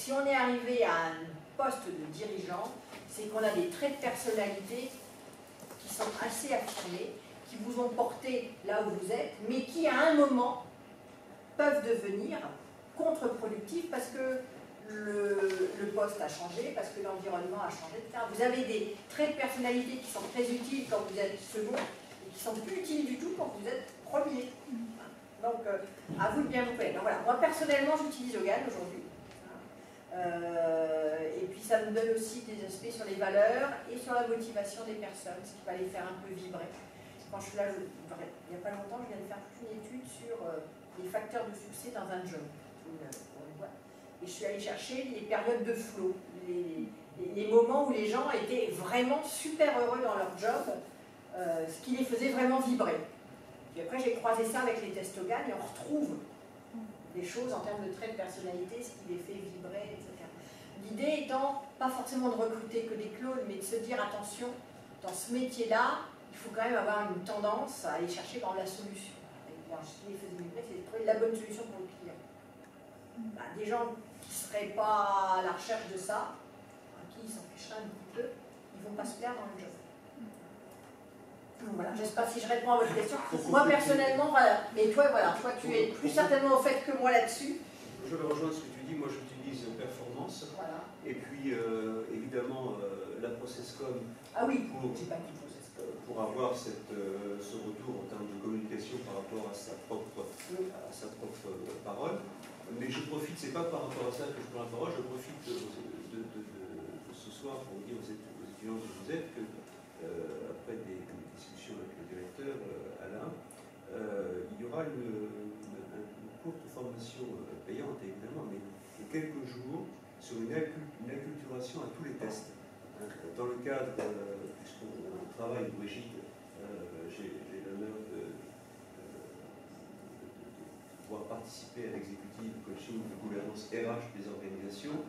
si on est arrivé à un poste de dirigeant, c'est qu'on a des traits de personnalité qui sont assez affirmés, qui vous ont porté là où vous êtes, mais qui à un moment peuvent devenir contre-productifs parce que le poste a changé, parce que l'environnement a changé, etc. Vous avez des traits de personnalité qui sont très utiles quand vous êtes second et qui sont plus utiles du tout quand vous êtes premier. Donc, à vous de bien vous connaître. Donc voilà, moi personnellement j'utilise Hogan aujourd'hui. Et puis ça me donne aussi des aspects sur les valeurs et sur la motivation des personnes, ce qui va les faire un peu vibrer. Quand je suis là, il n'y a pas longtemps, je viens de faire toute une étude sur les facteurs de succès dans un job. Et je suis allée chercher les périodes de flow, les moments où les gens étaient vraiment super heureux dans leur job, ce qui les faisait vraiment vibrer. Puis après, j'ai croisé ça avec les tests Hogan et on retrouve des choses en termes de traits de personnalité, ce qui les fait vibrer, etc. L'idée étant, pas forcément de recruter que des clones, mais de se dire, attention, dans ce métier-là, il faut quand même avoir une tendance à aller chercher dans la solution. Et ce qui les faisait vibrer, c'est de trouver la bonne solution pour le client. Bah, des gens qui ne seraient pas à la recherche de ça, à qui ils s'en ficheraient un petit peu, ils ne vont pas se plaire dans le job. Voilà, je ne sais pas si je réponds à votre question. Moi personnellement, voilà. Et toi, voilà, toi tu es plus certainement au fait que moi là-dessus. Je vais rejoindre ce que tu dis. Moi, j'utilise performance. Voilà. Et puis, évidemment, la processcom. Ah oui, pour avoir ce retour en termes de communication par rapport à sa propre parole. Mais je profite, c'est pas par rapport à ça que je prends la parole, je profite de ce soir pour dire aux étudiants que vous êtes que, après des discussions avec le directeur, Alain, il y aura une courte formation payante, évidemment, mais de quelques jours sur une acculturation à tous les tests. Dans le cadre, puisqu'on travaille, Brigitte, j'ai l'honneur de pouvoir participer à l'exécutif coaching de gouvernance RH des organisations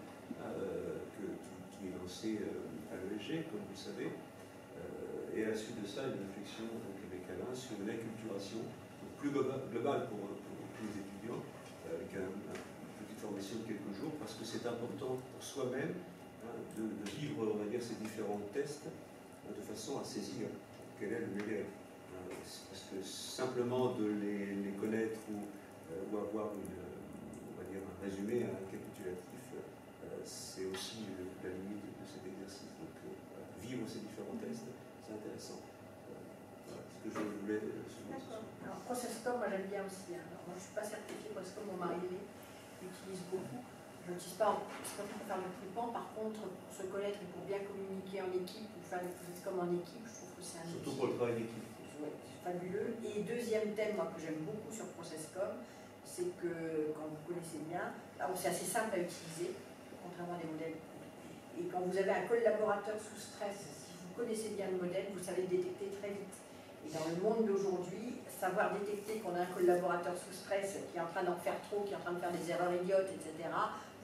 qui est lancé à l'ESG, comme vous le savez. Et à la suite de ça, une réflexion avec Alain sur une acculturation plus globale pour tous les étudiants, avec une petite formation de quelques jours, parce que c'est important pour soi-même de vivre, on va dire, ces différents tests de façon à saisir quel est le meilleur. Parce que simplement de les connaître ou avoir on va dire, un résumé, un récapitulatif, c'est aussi la limite de cet exercice. Donc, vivre ces différents tests, c'est intéressant. Voilà ce que je voulais souligner. D'accord. Alors, Processcom, moi j'aime bien aussi. Alors, moi je ne suis pas certifiée Processcom, mon mari l'utilise beaucoup. Je n'utilise pas pour faire le recrutement, par contre, pour se connaître et pour bien communiquer en équipe, ou faire des Processcom en équipe, je trouve que c'est un outil. Surtout pour le travail d'équipe. Ouais, c'est fabuleux. Et deuxième thème, moi, que j'aime beaucoup sur Processcom, c'est que, quand vous connaissez bien, c'est assez simple à utiliser, contrairement à des modèles. Et quand vous avez un collaborateur sous stress, si vous connaissez bien le modèle, vous savez le détecter très vite. Et dans le monde d'aujourd'hui, savoir détecter qu'on a un collaborateur sous stress qui est en train d'en faire trop, qui est en train de faire des erreurs idiotes, etc.,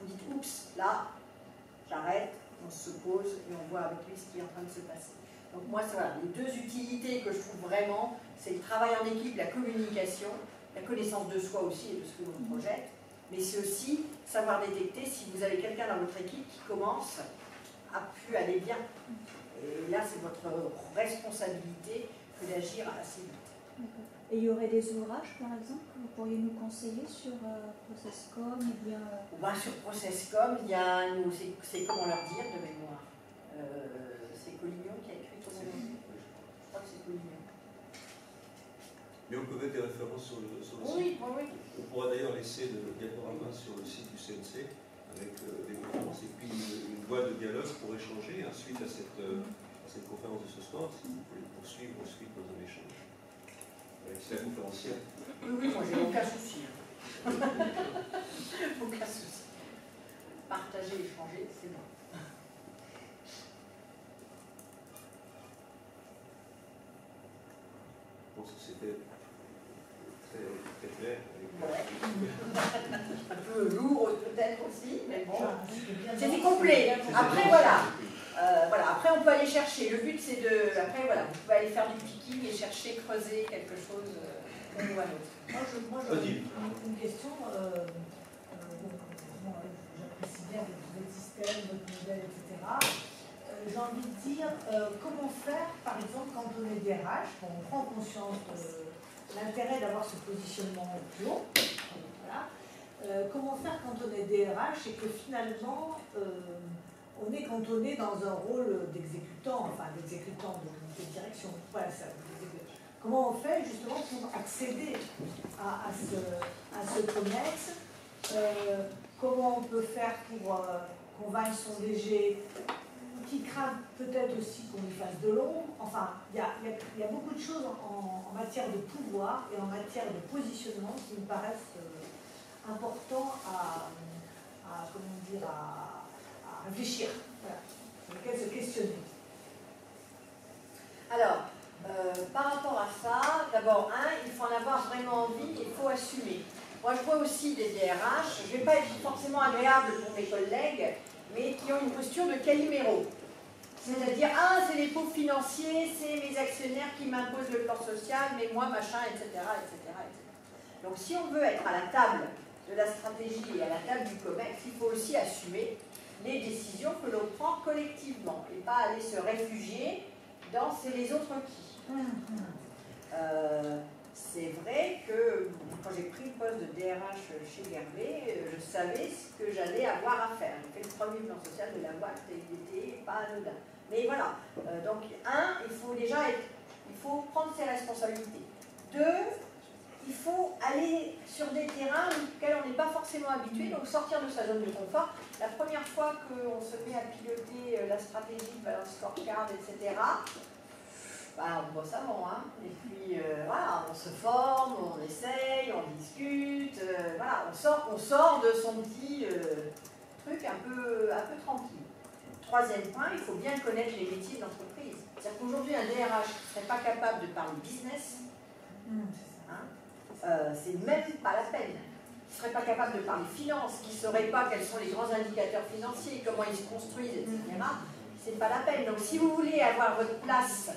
vous dites, oups, là, j'arrête, on se pose et on voit avec lui ce qui est en train de se passer. Donc moi, c'est voilà, les deux utilités que je trouve vraiment, c'est le travail en équipe, la communication, la connaissance de soi aussi et de ce que l'on projette, mais c'est aussi savoir détecter si vous avez quelqu'un dans votre équipe qui commence à plus aller bien. Et là, c'est votre responsabilité que d'agir assez vite. Et il y aurait des ouvrages, par exemple, que vous pourriez nous conseiller sur Processcom ou bien... Sur Processcom, il y a, c'est comment leur dire de mémoire. C'est Collignon qui a écrit comment leur dire. Je crois que c'est Collignon. Mais on peut mettre des références sur le site. Oui, oui. On pourra d'ailleurs laisser le diaporama sur le site du CNC avec des conférences et puis une voie de dialogue pour échanger suite à cette conférence de ce soir, si vous voulez poursuivre ensuite dans un échange. C'est la conférencière. Oui, moi j'ai aucun souci. Aucun souci. Partager, échanger, c'est bon. Je pense que c'était très clair. Un peu lourd peut-être aussi, mais bon. C'était complet. Après, voilà. Après, on peut aller chercher. Le but, c'est de... Après, voilà, vous pouvez aller faire du picking et chercher, creuser quelque chose d'un ou à l'autre. Moi, j'ai une question. J'apprécie bien professionnels, etc. J'ai envie de dire, comment faire, par exemple, quand on est DRH, quand on prend conscience de l'intérêt d'avoir ce positionnement plus haut, voilà, comment faire quand on est DRH et que finalement, on est cantonné dans un rôle d'exécutant, enfin d'exécutant de comité de direction. Voilà, ça, comment on fait justement pour accéder à ce COMEX, comment on peut faire pour convaincre son DG qui craint peut-être aussi qu'on lui fasse de l'ombre. Enfin, il y a beaucoup de choses en matière de pouvoir et en matière de positionnement qui me paraissent importants comment dire, à réfléchir, voilà, sur lesquels se questionner. Alors, par rapport à ça, d'abord, il faut en avoir vraiment envie, il faut assumer. Moi, je vois aussi des DRH, je ne vais pas être forcément agréable pour mes collègues, mais qui ont une posture de Calimero. C'est-à-dire, c'est les pauvres financiers, c'est mes actionnaires qui m'imposent le plan social, mais moi, machin, etc., etc., etc. Donc, si on veut être à la table de la stratégie et à la table du COMEX, il faut aussi assumer les décisions que l'on prend collectivement et pas aller se réfugier dans c'est les autres qui. C'est vrai que quand j'ai pris le poste de DRH chez Gervais, je savais ce que j'allais avoir à faire. J'ai fait le premier plan social de la boîte et il n'était pas anodin. Mais voilà, donc il faut déjà il faut prendre ses responsabilités. 2, il faut aller sur des terrains auxquels on n'est pas forcément habitué, donc sortir de sa zone de confort. La première fois qu'on se met à piloter la stratégie de balance scorecard, etc., on bosse avant, et puis voilà, on se forme, on essaye, on discute, voilà, on sort de son petit truc un peu tranquille. 3e point, il faut bien connaître les métiers de l'entreprise. C'est-à-dire qu'aujourd'hui, un DRH qui ne serait pas capable de parler business, c'est même pas la peine. Qui ne serait pas capable de parler finance, qui ne saurait pas quels sont les grands indicateurs financiers, comment ils se construisent, etc., c'est pas la peine. Donc si vous voulez avoir votre place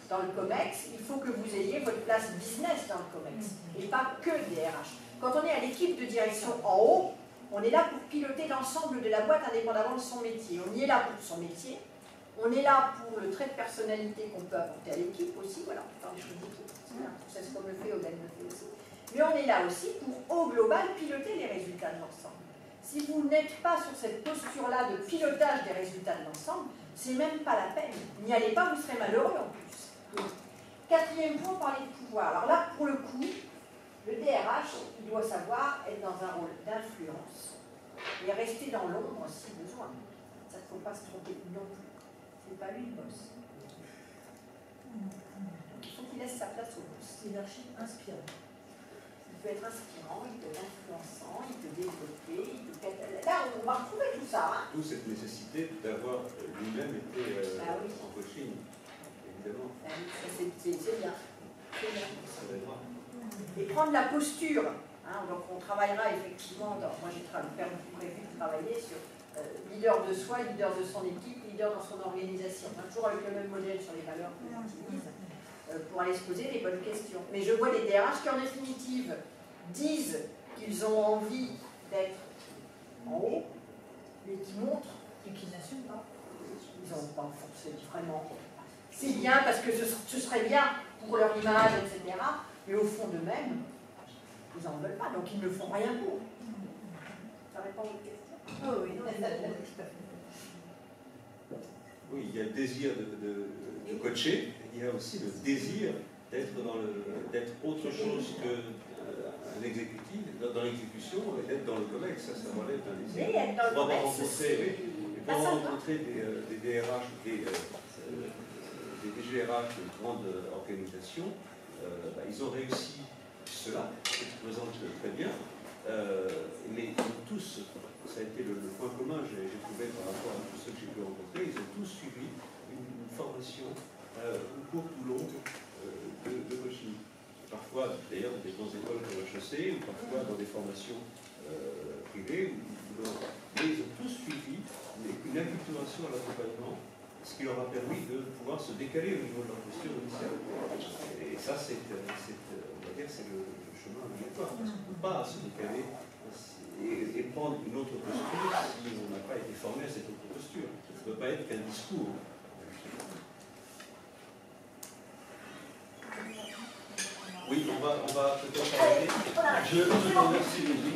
dans le COMEX, il faut que vous ayez votre place business dans le COMEX, et pas que DRH. Quand on est à l'équipe de direction en haut, on est là pour piloter l'ensemble de la boîte indépendamment de son métier. On y est là pour son métier, on est là pour le trait de personnalité qu'on peut apporter à l'équipe aussi, voilà, on peut faire des choses d'équipe, c'est ce qu'on me fait, Oden me fait aussi. Mais on est là aussi pour, au global, piloter les résultats de l'ensemble. Si vous n'êtes pas sur cette posture-là de pilotage des résultats de l'ensemble, c'est même pas la peine. N'y allez pas, vous serez malheureux en plus. 4e point, parler de pouvoir. Alors là, pour le coup, le DRH, il doit savoir être dans un rôle d'influence et rester dans l'ombre si besoin. Ça ne faut pas se tromper non plus. C'est pas lui le boss. Il faut qu'il laisse sa place au boss. Leadership inspirant. Il peut être inspirant, il peut être influençant, il peut développer, il peut être... Là, on va retrouver tout ça. D'où cette nécessité d'avoir lui-même été en coaching, évidemment. C'est bien. Et prendre la posture. Donc on travaillera effectivement, moi j'ai prévu de travailler sur leader de soi, leader de son équipe, leader dans son organisation. Toujours avec le même modèle sur les valeurs qu'on utilise, pour aller se poser les bonnes questions. Mais je vois des DRH qui en définitive disent qu'ils ont envie d'être en haut, mais qui montrent Et qui n'assument pas. ils n'ont pas forcé vraiment. C'est bien parce que ce serait bien pour leur image, etc. Mais au fond d'eux-mêmes, ils n'en veulent pas, donc ils ne font rien pour. Ça répond à votre question? Oh oui, Oui, il y a le désir de coacher, il y a aussi le désir d'être autre chose qu'un exécutif, dans l'exécution, et d'être dans le COMEX, ça relève d'un désir. Oui, être dans le COMEX, pour avoir rencontré des DRH, des DGRH de grandes organisations, ils ont réussi cela, ce qui se présente très bien, mais ils ont tous, ça a été le point commun, j'ai trouvé par rapport à tous ceux que j'ai pu rencontrer, ils ont tous suivi une formation courte ou longue de coaching. Parfois, d'ailleurs, dans des grandes écoles comme HEC, ou parfois dans des formations privées, mais ils ont tous suivi une acculturation à l'accompagnement, ce qui leur a permis de pouvoir se décaler au niveau de leur posture initiale. Et ça, c'est on va dire, c'est le chemin obligatoire. Parce qu'on ne peut pas se décaler et prendre une autre posture si on n'a pas été formé à cette autre posture. ne peut pas être qu'un discours. Oui, on va peut-être arrêter. Je vous remercie.